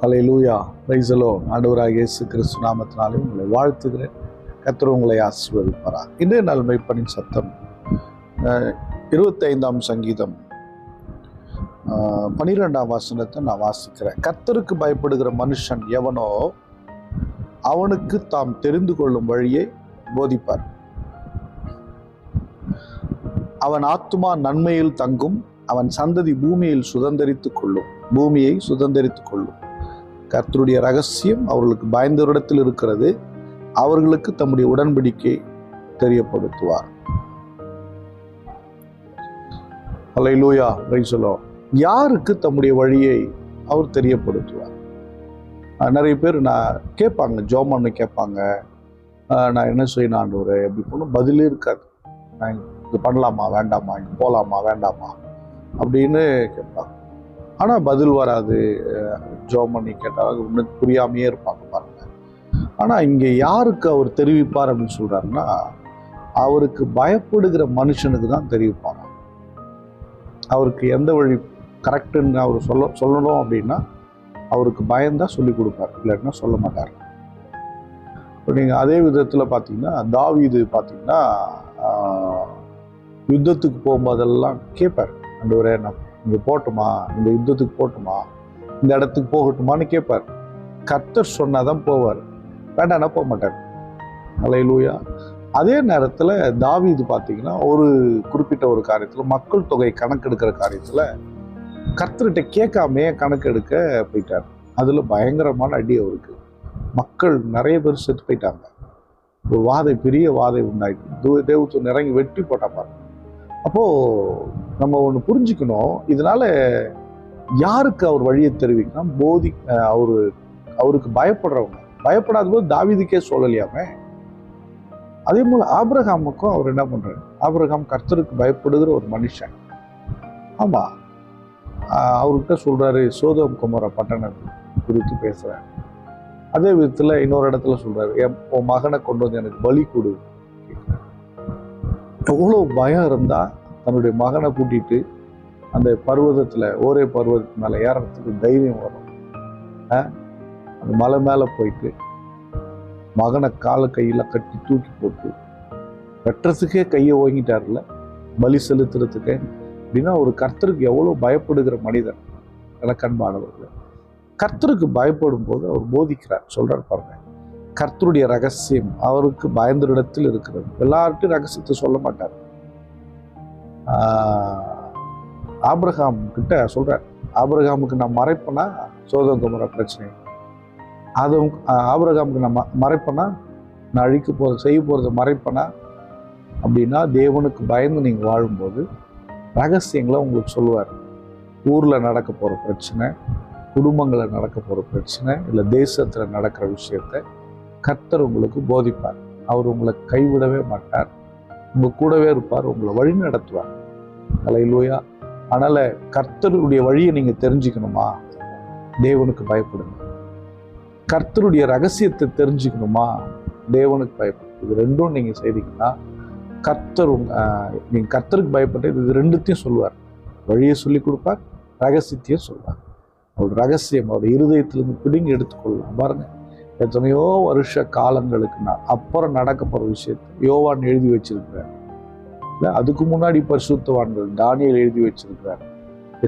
Hallelujah, praise the Lord. ஆண்டவராகிய இயேசு கிறிஸ்து நாமத்தினாலே உங்களை வாழ்த்துகிறேன். கர்த்தர் உங்களை ஆசீர்வதிப்பாராக. இன்றைய நாள் மெய்ப்பனின் சத்தம் 25ஆம் சங்கீதம் 12ஆம் வசனத்தை நான் வாசிக்கிறேன். கர்த்தருக்கு பயப்படுகிற மனுஷன் எவனோ அவனுக்கு தாம் தெரிந்து கொள்ளும் வழியை போதிப்பார். அவன் ஆத்துமா நன்மையில் தங்கும், அவன் சந்ததி பூமியை சுதந்தரித்துக் கொள்ளும். கர்த்தருடைய ரகசியம் அவர்களுக்கு பயந்தவரிடத்தில் இருக்கிறது, அவர்களுக்கு தம்முடைய உடன்படிக்கை தெரியப்படுத்துவார். ஹல்லேலூயா, பிரைஸ் தி லார்ட். யாருக்கு தம்முடைய வழியை அவர் தெரியப்படுத்துவார்? நிறைய பேர் நான் கேட்பாங்க, ஜோமன்னு கேட்பாங்க, நான் என்ன செய்யணும் ஆண்டவரே எப்படி போகணும், பதிலே இருக்காது. நான் இது பண்ணலாமா வேண்டாமா, இங்கே போகலாமா வேண்டாமா அப்படின்னு கேட்பாங்க. ஆனால் பதில் வராது. ஜோம் பண்ணி கேட்டால் ஒன்றும் புரியாமையே இருப்பாங்க பாருங்க. ஆனால் இங்கே யாருக்கு அவர் தெரிவிப்பார் அப்படின்னு சொல்கிறாருன்னா, அவருக்கு பயப்படுகிற மனுஷனுக்கு தான் தெரிவிப்பாங்க. அவருக்கு எந்த வழி கரெக்டுன்னு அவர் சொல்லணும் அப்படின்னா அவருக்கு பயந்தான் சொல்லி கொடுப்பார், இல்லைன்னா சொல்ல மாட்டார். இப்போ நீங்கள் அதே விதத்தில் பார்த்தீங்கன்னா, தாவீது பார்த்தீங்கன்னா யுத்தத்துக்கு போகும்போதெல்லாம் கேட்பார், ஆண்டவரே நான் இங்கே போட்டுமா, இந்த யுத்தத்துக்கு போட்டுமா, இந்த இடத்துக்கு போகட்டுமான்னு கேட்பார். கர்த்தர் சொன்னாதான் போவார், வேண்டாம்னா போக மாட்டார். ஹல்லேலூயா. அதே நேரத்தில் தாவீது பார்த்தீங்கன்னா ஒரு குறிப்பிட்ட ஒரு காரியத்தில், மக்கள் தொகை கணக்கெடுக்கிற காரியத்தில் கர்த்தர்கிட்ட கேட்காமே கணக்கெடுக்க போயிட்டார். அதில் பயங்கரமான அடி அவருக்கு. மக்கள் நிறைய பேர் செத்து போயிட்டாங்க. ஒரு பெரிய வாதை உண்டாயிட்டு தேவதூதன் இறங்கி வெட்டி போட்டா பாருங்க. அப்போது நம்ம ஒன்று புரிஞ்சுக்கணும், இதனால யாருக்கு அவர் வழியை தெரிவிக்கணும்? அவருக்கு பயப்படுறவங்க. பயப்படாத போது தாவீதுக்கே சொல்லலையாமே. அதே போல் ஆபிரகாமுக்கும் அவர் என்ன பண்றாரு? ஆபிரகாம் கர்த்தருக்கு பயப்படுகிற ஒரு மனுஷன். ஆமாம், அவர்கிட்ட சொல்றாரு, சோதோம் கொமோரா பட்டணம் குறித்து பேசுறாரு. அதே விதத்தில் இன்னொரு இடத்துல சொல்றாரு, உன் மகனை கொண்டு வந்து எனக்கு பலி கொடு. எவ்வளோ பயம் இருந்தா தன்னுடைய மகனை கூட்டிட்டு அந்த பர்வதத்தில், ஒரே பர்வதத்து மேலே ஏறத்துக்கு தைரியம் வரும். அந்த மலை மேலே போயிட்டு மகனை கையில் கட்டி தூக்கி போட்டு வெட்டுறதுக்கே கையை ஓங்கிட்டார்ல, பலி செலுத்துறதுக்கே. அப்படின்னா ஒரு கர்த்தருக்கு எவ்வளோ பயப்படுகிற மனிதன். எனக்கன்பானவர்கள், கர்த்தருக்கு பயப்படும் போது அவர் போதிக்கிறார், சொல்றார் பாருங்க. கர்த்தருடைய ரகசியம் அவருக்கு பயந்த இடத்தில் இருக்கிறது. எல்லார்ட்டும் ரகசியத்தை சொல்ல மாட்டார். ஆபிரகாம் கிட்ட சொல்றார், ஆபிரகாமுக்கு நான் மறைப்பேனா சோதோம் கொமோரா பிரச்சனை, அதுவும் ஆபிரகாமுக்கு நான் மறைப்பேனா, நான் செய்ய போறதை மறைப்பேனா அப்படின்னா, தேவனுக்கு பயந்து நீங்க வாழும்போது ரகசியங்களை உங்களுக்கு சொல்லுவார். ஊர்ல நடக்க போற பிரச்சனை, குடும்பங்களை நடக்க போற பிரச்சனை, இல்லை தேசத்துல நடக்கிற விஷயத்த கர்த்தர் உங்களுக்கு போதிப்பார். அவர் உங்களை கைவிடவே மாட்டார், உங்க கூடவே இருப்பார், உங்களை வழி நடத்துவார். ஹல்லேலூயா. அதனால கர்த்தருடைய வழியை நீங்க தெரிஞ்சுக்கணுமா, தேவனுக்கு பயப்படுங்க. கர்த்தருடைய ரகசியத்தை தெரிஞ்சுக்கணுமா, தேவனுக்கு பயப்படும். இது ரெண்டும் நீங்க செய்தீங்கன்னா நீங்க கர்த்தருக்கு பயப்பட்டு இது ரெண்டுத்தையும் சொல்லுவார். வழியை சொல்லி கொடுப்பார், ரகசியத்தையும் சொல்வார். அவருடைய ரகசியம் அவருடைய இருதயத்திலிருந்து பிடுங்கி எடுத்துக்கொள்ளலாம். பாருங்க, எத்தனையோ வருஷ காலங்களுக்கு அப்புறம் நடக்க போற விஷயத்தை யோவான் எழுதி வச்சிருக்கிறார். இல்லை, அதுக்கு முன்னாடி பரிசுத்தவான்கள் தானியேல் எழுதி வச்சிருக்கிறார்,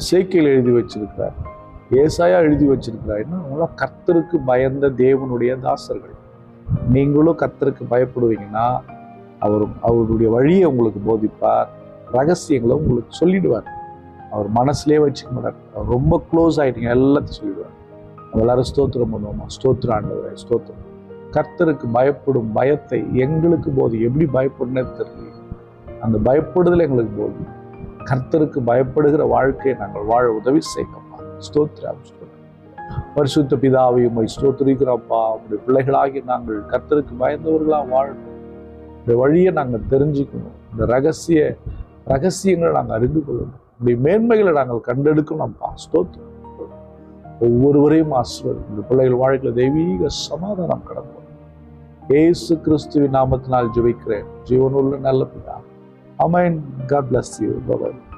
எசேக்கியேல் எழுதி வச்சிருக்கிறார், ஏசாயா எழுதி வச்சிருக்கிறார். அவங்களாம் கர்த்தருக்கு பயந்த தேவனுடைய தாசர்கள். நீங்களும் கர்த்தருக்கு பயப்படுவீங்கன்னா அவருடைய வழியை உங்களுக்கு போதிப்பார், ரகசியங்களை உங்களுக்கு சொல்லிடுவார். அவர் மனசுலேயே வச்சுக்க மாட்டார். அவர் ரொம்ப க்ளோஸ் ஆகிட்டீங்க, எல்லாத்தையும் சொல்லிடுவார். நம்ம எல்லாரும் ஸ்தோத்திரம் பண்ணுவோமா? ஸ்தோத்திரம் ஆண்டவரே, ஸ்தோத்திரம். கர்த்தருக்கு பயப்படும் பயத்தை எங்களுக்கு போது. எப்படி பயப்படுனே தெரியல, அந்த பயப்படுதல் எங்களுக்கு போது. கர்த்தருக்கு பயப்படுகிற வாழ்க்கையை நாங்கள் வாழ உதவி செய்யணுமா? ஸ்தோத்திரம். பரிசுத்த பிதாவை உம்மை ஸ்தோத்திரிக்கிறோம்ப்பா. உங்களுடைய பிள்ளைகளாகி நாங்கள் கர்த்தருக்கு பயந்தவர்களாக வாழணும். இந்த வழியை நாங்கள் தெரிஞ்சுக்கணும். இந்த ரகசியங்களை நாங்கள் அறிந்து கொள்ளணும். இப்படி மேன்மைகளை நாங்கள் கண்டெடுக்கணும்ப்பா. ஸ்தோத்திரம். ஒவ்வொருவரையும் ஆசீர்வதி. இந்த பிள்ளைகள் வாழ்க்கையில் தெய்வீக சமாதானம் கடந்து இயேசு கிறிஸ்துவின் நாமத்தினால் ஜெபிக்கிறேன், ஜீவனுள்ள நல்ல பிதா. ஆமென். God bless you. Bye bye.